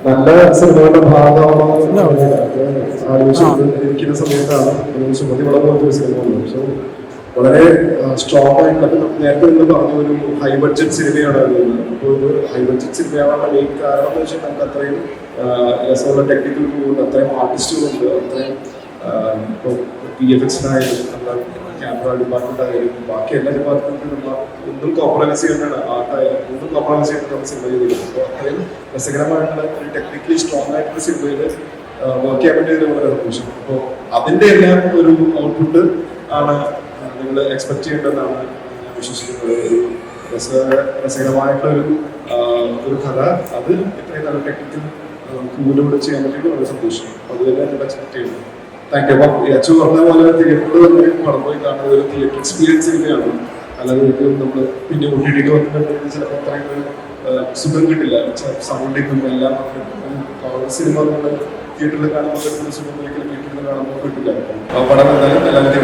നല്ല സിനിമകളുടെ ഭാഗമാണോ ആലോചിച്ചിരിക്കുന്ന സമയത്താണ് സുമതി വളരെ ഒരു സിനിമ വന്നത്. സോ വളരെ സ്ട്രോങ് ആയിട്ടുള്ള നേരത്തെ നിങ്ങൾ പറഞ്ഞ ഒരു ഹൈ ബഡ്ജറ്റ് സിനിമയാണ് വരുന്നത്. അപ്പോൾ ഒരു ഹൈ ബഡ്ജറ്റ് സിനിമയാവാനുള്ള മെയിൻ കാരണം എന്ന് വെച്ചാൽ നമുക്ക് അത്രയും രസമുള്ള ടെക്നിക്കൽ പോകുന്നുണ്ട്, അത്രയും ആർട്ടിസ്റ്റുകളുണ്ട്, അത്രയും ഇപ്പോൾ VFX നമ്മുടെ ക്യാമറ ഡിപ്പാർട്ട്മെന്റ് ആയാലും ബാക്കി എല്ലാ ഡിപ്പാർട്ട്മെന്റിലും നമ്മൾ ഒന്നും കോംപ്രമൈസ് ചെയ്യേണ്ടതാണ്, ആർട്ടായാലും ഒന്നും കോംപ്രമൈസ് ചെയ്യേണ്ടത് നമ്മൾ സിനിമ ചെയ്തിരിക്കുന്നത്. അപ്പോൾ അത്രയും രസകരമായിട്ടുള്ള ഒരു ടെക്നിക്കലി സ്ട്രോങ് ആയിട്ടുള്ള സിനിമയിൽ വർക്ക് ചെയ്യാൻ വേണ്ടി വളരെ സന്തോഷം. അപ്പോൾ അതിന്റെ എല്ലാം ഒരു ഔട്ട്പുട്ട് ആണ് നിങ്ങൾ എക്സ്പെക്ട് ചെയ്യേണ്ടതെന്നാണ് ഞാൻ വിശ്വസിക്കുന്നത്. ഒരു രസകരമായിട്ടുള്ള ഒരു കഥ, അത് ഇത്രയും നല്ല ടെക്നിക്കൽ കൂടെ ചെയ്യാൻ പറ്റിയിട്ട് വളരെ സന്തോഷം. അതുതന്നെ നിങ്ങൾ എക്സ്പെക്ട് ചെയ്യുന്നു. Thank you. അപ്പം അച്ചു പറഞ്ഞ പോലെ തിയേറ്ററിൽ തന്നെ പടം പോയി കാണുന്ന ഒരു തിയേറ്റർ എക്സ്പീരിയൻസ് തന്നെയാണ്. അല്ലാതെ നമ്മൾ പിന്നെ ഒട്ടിട്ട് വന്നിട്ടുണ്ടെങ്കിൽ ചിലപ്പോൾ അത്രയും ഒരു സുഖം കിട്ടില്ല. സൗണ്ടിങ്ങും എല്ലാം സിനിമ നമ്മൾ തിയേറ്ററിൽ കാണുമ്പോൾ സുഖം ഒരിക്കലും വീട്ടിൽ കാണുമ്പോൾ കിട്ടില്ല. പടം എന്തായാലും എല്ലാവരും